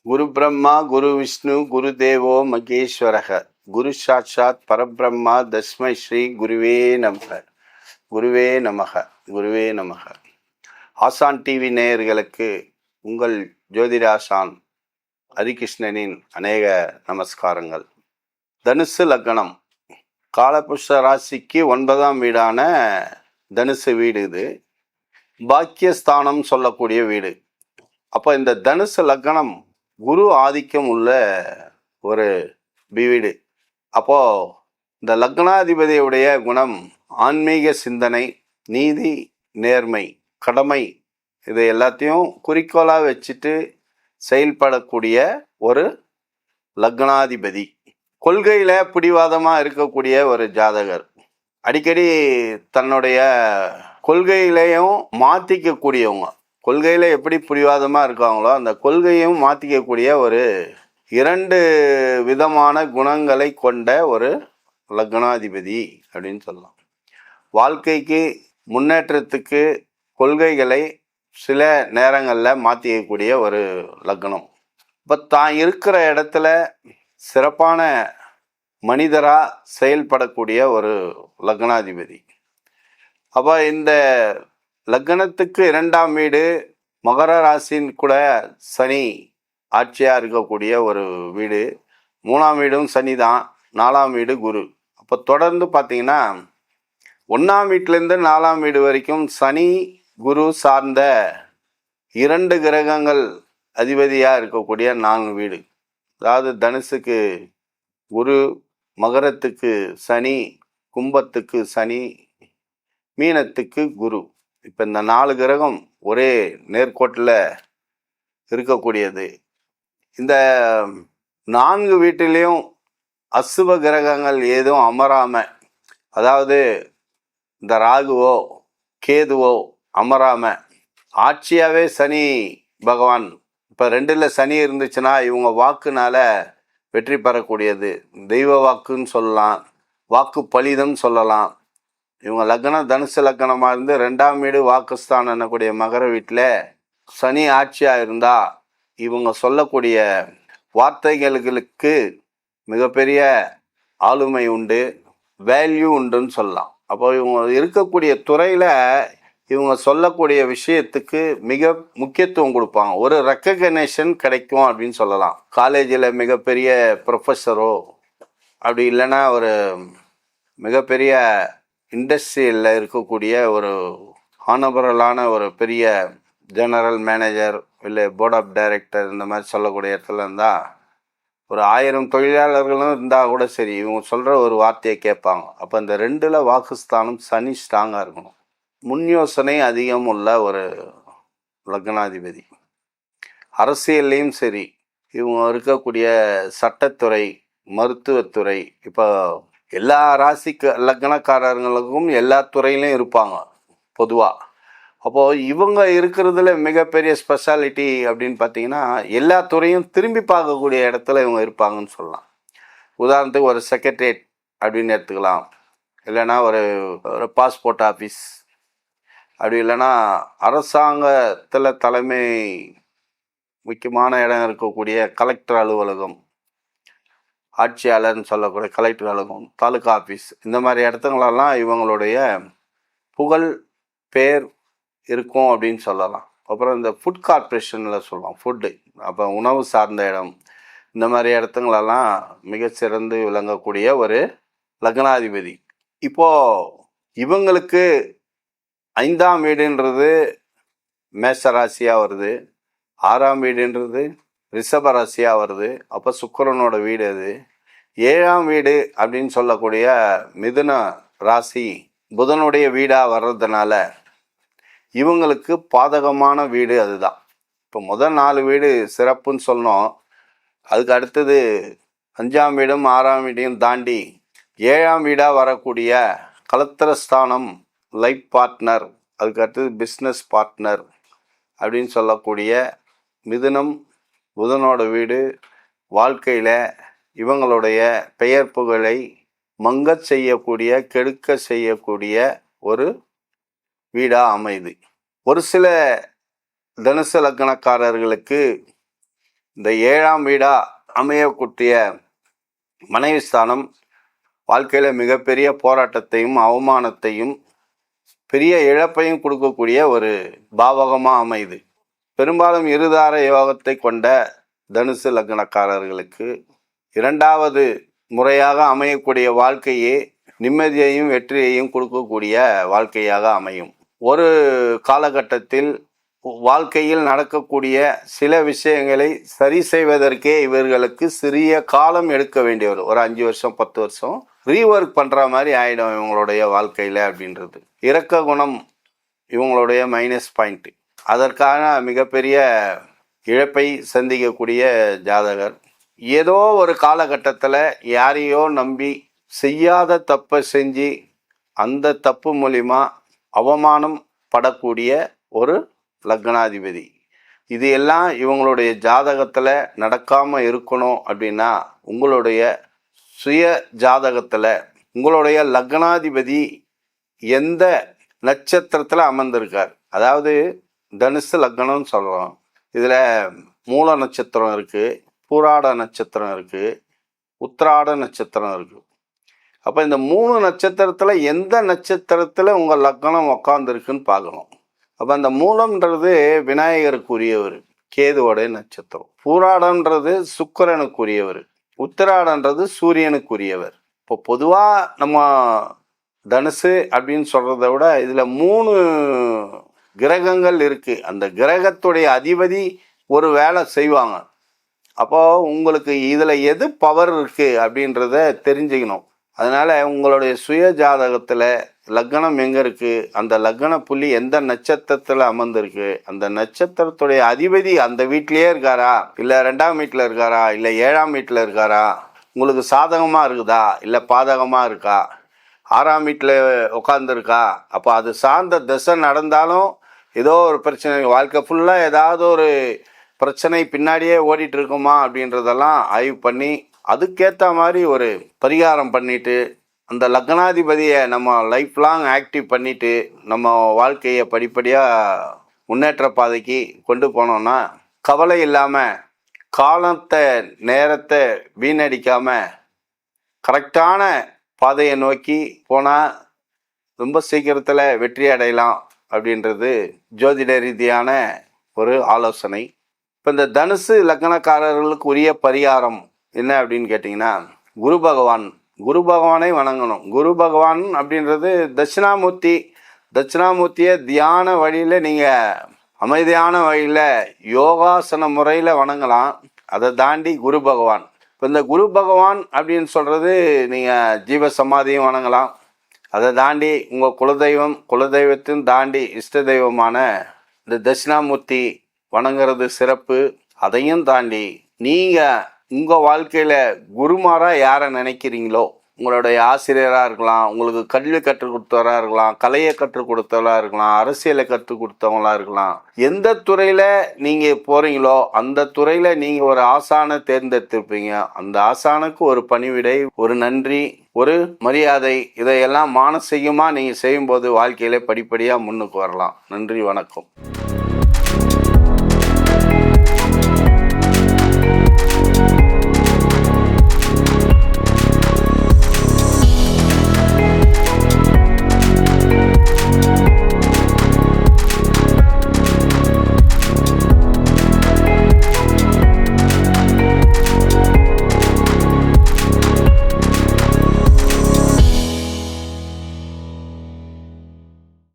குரு பிரம்மா குரு விஷ்ணு குரு தேவோ மகேஸ்வரக குரு சாட்சாத் பரபிரம்மா தஸ்மை ஸ்ரீ குருவே நமக. குருவே நமக. குருவே நமக. ஆசான் டிவி நேயர்களுக்கு உங்கள் ஜோதிட ஆசான் ஹரிகிருஷ்ணனின் அநேக நமஸ்காரங்கள். தனுசு லக்னம் காலபுருஷ ராசிக்கு 9ஆம் வீடான தனுசு வீடு. இது பாக்கியஸ்தானம் சொல்லக்கூடிய வீடு. அப்போ இந்த தனுசு லக்னம் குரு ஆதிக்கம் உள்ள ஒரு வீடு. அப்போ இந்த லக்னாதிபதியுடைய குணம் ஆன்மீக சிந்தனை, நீதி, நேர்மை, கடமை, இது எல்லாத்தையும் குறிக்கோளாக வச்சுட்டு செயல்படக்கூடிய ஒரு லக்னாதிபதி. கொள்கையில் பிடிவாதமாக இருக்கக்கூடிய ஒரு ஜாதகர். அடிக்கடி தன்னுடைய கொள்கையிலையும் மாற்றிக்கக்கூடியவங்க. கொள்கையில் எப்படி பிடிவாதமாக இருக்காங்களோ அந்த கொள்கையும் மாற்றிக்கக்கூடிய ஒரு 2 விதமான குணங்களை கொண்ட ஒரு லக்னாதிபதி அப்படின்னு சொல்லலாம். வாழ்க்கைக்கு முன்னேற்றத்துக்கு கொள்கைகளை சில நேரங்களில் மாற்றிக்கக்கூடிய ஒரு லக்னம். இப்போ தான் இருக்கிற இடத்துல சிறப்பான மனிதராக செயல்படக்கூடிய ஒரு லக்னாதிபதி. அப்போ இந்த லக்னத்துக்கு 2ஆம் வீடு மகர ராசியின் கூட சனி ஆட்சியாக இருக்கக்கூடிய ஒரு வீடு. 3ஆம் வீடும் சனி தான். 4ஆம் வீடு குரு. அப்போ தொடர்ந்து பார்த்தீங்கன்னா 1ஆம் வீட்டிலேருந்து 4ஆம் வீடு வரைக்கும் சனி குரு சார்ந்த 2 கிரகங்கள் அதிபதியாக இருக்கக்கூடிய 4 வீடு. அதாவது தனுசுக்கு குரு, மகரத்துக்கு சனி, கும்பத்துக்கு சனி, மீனத்துக்கு குரு. இப்போ இந்த 4 கிரகம் ஒரே நேர்கோட்டில் இருக்கக்கூடியது. இந்த 4 வீட்டிலையும் அசுப கிரகங்கள் ஏதும் அமராமல், அதாவது இந்த ராகுவோ கேதுவோ அமராமல் ஆட்சியாகவே சனி பகவான், இப்போ 2ல் சனி இருந்துச்சுன்னா இவங்க வாக்குனால வெற்றி பெறக்கூடியது. தெய்வ வாக்குன்னு சொல்லலாம், வாக்கு பலிதம் சொல்லலாம். இவங்க லக்னம் தனுசு லக்னமாக இருந்து 2ஆம் வீடு வாக்குஸ்தானம் என்னக்கூடிய மகர வீட்டில் சனி ஆட்சியாக இருந்தால் இவங்க சொல்லக்கூடிய வார்த்தைகளுக்கு மிகப்பெரிய ஆளுமை உண்டு, வேல்யூ உண்டுன்னு சொல்லலாம். அப்போ இவங்க இருக்கக்கூடிய துறையில் இவங்க சொல்லக்கூடிய விஷயத்துக்கு மிக முக்கியத்துவம் கொடுப்பாங்க. ஒரு ரெக்கக்னேஷன் கிடைக்கும் அப்படின்னு சொல்லலாம். காலேஜில் மிகப்பெரிய ப்ரொஃபஸரோ, அப்படி இல்லைன்னா ஒரு மிகப்பெரிய இண்டஸ்ட்ரியில் இருக்கக்கூடிய ஒரு ஆனபரலான ஒரு பெரிய ஜெனரல் மேனேஜர் இல்லை போர்ட் ஆஃப் டைரக்டர் இந்த மாதிரி சொல்லக்கூடிய இடத்துல இருந்தால் ஒரு 1000 தொழிலாளர்களும் இருந்தால் கூட சரி, இவங்க சொல்கிற ஒரு வார்த்தையை கேட்பாங்க. அப்போ இந்த 2ல் வாக்குஸ்தானம் சனி ஸ்ட்ராங்காக இருக்கணும். முன் யோசனை அதிகம் உள்ள ஒரு லக்னாதிபதி. அரசியல்லையும் சரி, இவங்க இருக்கக்கூடிய சட்டத்துறை, மருத்துவத்துறை, இப்போ எல்லா ராசிக்கு லக்னக்காரர்களுக்கும் எல்லா துறையிலையும் இருப்பாங்க பொதுவாக. அப்போது இவங்க இருக்கிறதுல மிகப்பெரிய ஸ்பெஷாலிட்டி அப்படின்னு பார்த்தீங்கன்னா எல்லா துறையும் திரும்பி பார்க்கக்கூடிய இடத்துல இவங்க இருப்பாங்கன்னு சொல்லலாம். உதாரணத்துக்கு ஒரு செக்ரட்டரியேட் அப்படின்னு எடுத்துக்கலாம், இல்லைன்னா ஒரு பாஸ்போர்ட் ஆஃபீஸ், அப்படி இல்லைன்னா அரசாங்கத்தில் தலைமை முக்கியமான இடம் இருக்கக்கூடிய கலெக்டர் அலுவலகம், ஆட்சியாளர்னு சொல்லக்கூடிய கலெக்டர் அலுவலகம், தாலுகா ஆஃபீஸ், இந்த மாதிரி இடத்துங்களெல்லாம் இவங்களுடைய புகழ் பேர் இருக்கும் அப்படின்னு சொல்லலாம். அப்புறம் இந்த ஃபுட் கார்ப்பரேஷனில் சொல்லலாம், ஃபுட்டு, அப்போ உணவு சார்ந்த இடம், இந்த மாதிரி இடத்துங்களெல்லாம் மிகச்சிறந்து விளங்கக்கூடிய ஒரு லக்னாதிபதி. இப்போது இவங்களுக்கு 5ஆம் வீடுன்றது மேஷராசியாக வருது, 6ஆம் வீடுன்றது ரிஷப ராசியாக வருது. அப்போ சுக்கிரனோட வீடு அது. 7ஆம் வீடு அப்படின்னு சொல்லக்கூடிய மிதுன ராசி புதனுடைய வீடாக வர்றதுனால இவங்களுக்கு பாதகமான வீடு அதுதான். இப்போ முதல் 4 வீடு சிறப்புன்னு சொன்னோம். அதுக்கு அடுத்தது 5ஆம் வீடும் 6ஆம் வீடையும் தாண்டி 7ஆம் வீடாக வரக்கூடிய கலத்திரஸ்தானம், லைஃப் பார்ட்னர், அதுக்கு அடுத்தது பிஸ்னஸ் பார்ட்னர் அப்படின்னு சொல்லக்கூடிய மிதுனம் புதனோட வீடு. வாழ்க்கையில் இவங்களுடைய பெயர் புகழை மங்கச் செய்யக்கூடிய, கெடுக்க செய்யக்கூடிய ஒரு வீடாக அமையுது. ஒரு சில தனுசு லக்னக்காரர்களுக்கு இந்த 7ஆம் வீடாக அமையக்கூடிய மனைவி ஸ்தானம் வாழ்க்கையில் மிகப்பெரிய போராட்டத்தையும் அவமானத்தையும் பெரிய இழப்பையும் கொடுக்கக்கூடிய ஒரு பாவகமாக அமையுது. பெரும்பாலும் இருதார யோகத்தை கொண்ட தனுசு லக்னக்காரர்களுக்கு 2வது முறையாக அமையக்கூடிய வாழ்க்கையே நிம்மதியையும் வெற்றியையும் கொடுக்கக்கூடிய வாழ்க்கையாக அமையும். ஒரு காலகட்டத்தில் வாழ்க்கையில் நடக்கக்கூடிய சில விஷயங்களை சரி செய்வதற்கே இவர்களுக்கு சிறிய காலம் எடுக்க வேண்டிய ஒரு 5 வருஷம் 10 வருஷம் ரீஒர்க் பண்ணுற மாதிரி ஆகிடும் இவங்களுடைய வாழ்க்கையில் அப்படின்றது. இரக்க குணம் இவங்களுடைய மைனஸ் பாயிண்ட். அதற்கான மிகப்பெரிய இழப்பை சந்திக்கக்கூடிய ஜாதகர். ஏதோ ஒரு காலகட்டத்தில் யாரையோ நம்பி செய்யாத தப்பை செஞ்சு அந்த தப்பு மூலிமா அவமானம் படக்கூடிய ஒரு லக்னாதிபதி. இது எல்லாம் இவங்களுடைய ஜாதகத்தில் நடக்காமல் இருக்கணும் அப்படின்னா உங்களுடைய சுய ஜாதகத்தில் உங்களுடைய லக்னாதிபதி எந்த நட்சத்திரத்தில் அமர்ந்திருக்கார். அதாவது தனுசு லக்னம்னு சொல்கிறோம். இதில் மூல நட்சத்திரம் இருக்குது, பூராட நட்சத்திரம் இருக்குது, உத்திராட நட்சத்திரம் இருக்குது. அப்போ இந்த 3 நட்சத்திரத்தில் எந்த நட்சத்திரத்தில் உங்கள் லக்னம் உக்காந்துருக்குன்னு பார்க்கணும். அப்போ அந்த மூலம்ன்றது விநாயகருக்குரியவர், கேதுவோடைய நட்சத்திரம். பூராடன்றது சுக்கிரனுக்குரியவர், உத்திராடன்றது சூரியனுக்குரியவர். இப்போ பொதுவாக நம்ம தனுசு அப்படின்னு சொல்கிறத விட இதில் 3 கிரகங்கள் இருக்குது. அந்த கிரகத்துடைய அதிபதி ஒரு வேலை செய்வாங்க. அப்போது உங்களுக்கு இதில் எது பவர் இருக்குது அப்படின்றத தெரிஞ்சுக்கணும். அதனால் உங்களுடைய சுய ஜாதகத்தில் லக்னம் எங்கே இருக்குது, அந்த லக்ன புள்ளி எந்த நட்சத்திரத்தில் அமர்ந்திருக்கு, அந்த நட்சத்திரத்துடைய அதிபதி அந்த வீட்டிலேயே இருக்காரா, இல்லை 2ஆம் வீட்டில் இருக்காரா, இல்லை 7ஆம் வீட்டில் இருக்காரா, உங்களுக்கு சாதகமாக இருக்குதா இல்லை பாதகமாக இருக்கா, 6ஆம் வீட்டில் உட்காந்துருக்கா. அப்போ அது சார்ந்த திசை நடந்தாலும் ஏதோ ஒரு பிரச்சனை, வாழ்க்கை ஃபுல்லாக ஏதாவது ஒரு பிரச்சனை பின்னாடியே ஓடிட்டு இருக்குமா அப்படின்றதெல்லாம் ஆய்வு பண்ணி அதுக்கேற்ற மாதிரி ஒரு பரிகாரம் பண்ணிவிட்டு அந்த லக்னாதிபதியை நம்ம லைஃப் லாங் ஆக்டிவ் பண்ணிவிட்டு நம்ம வாழ்க்கையை படிப்படியாக முன்னேற்ற பாதைக்கு கொண்டு போனோம்னா கவலை இல்லாமல் காலத்தை நேரத்தை வீணடிக்காமல் கரெக்டான பாதையை நோக்கி போனால் ரொம்ப சீக்கிரத்தில் வெற்றி அடையலாம் அப்படின்றது ஜோதிட ரீதியான ஒரு ஆலோசனை. இப்போ இந்த தனுசு லக்னக்காரர்களுக்கு உரிய பரிகாரம் என்ன அப்படின்னு கேட்டிங்கன்னா, குரு பகவானை வணங்கணும். குரு பகவான் அப்படின்றது தட்சிணாமூர்த்தியை தியான வழியில் நீங்கள் அமைதியான வழியில் யோகாசன முறையில் வணங்கலாம். அதை தாண்டி குரு பகவான். இப்போ இந்த குரு பகவான் அப்படின்னு சொல்கிறது நீங்கள் ஜீவ சமாதியும் வணங்கலாம். அதை தாண்டி உங்கள் குலதெய்வத்தையும் தாண்டி இஷ்ட தெய்வமான இந்த தட்சிணாமூர்த்தி வணங்குறது சிறப்பு. அதையும் தாண்டி நீங்கள் உங்கள் வாழ்க்கையில் குருமாராக யாரை நினைக்கிறீங்களோ, உங்களுடைய ஆசிரியராக இருக்கலாம், உங்களுக்கு கல்வி கற்றுக் கொடுத்தவராக இருக்கலாம், கலையை கற்றுக் கொடுத்தவராக இருக்கலாம், அரசியலை கற்றுக் கொடுத்தவங்களாக இருக்கலாம். எந்த துறையில் நீங்கள் போகிறீங்களோ அந்த துறையில் நீங்கள் ஒரு ஆசானை தேர்ந்தெடுத்திருப்பீங்க. அந்த ஆசானுக்கு ஒரு பணிவிடை, ஒரு நன்றி, ஒரு மரியாதை, இதையெல்லாம் மானசீகமாக நீங்கள் செய்யும்போது வாழ்க்கையில படிப்படியாக முன்னுக்கு வரலாம். நன்றி, வணக்கம்.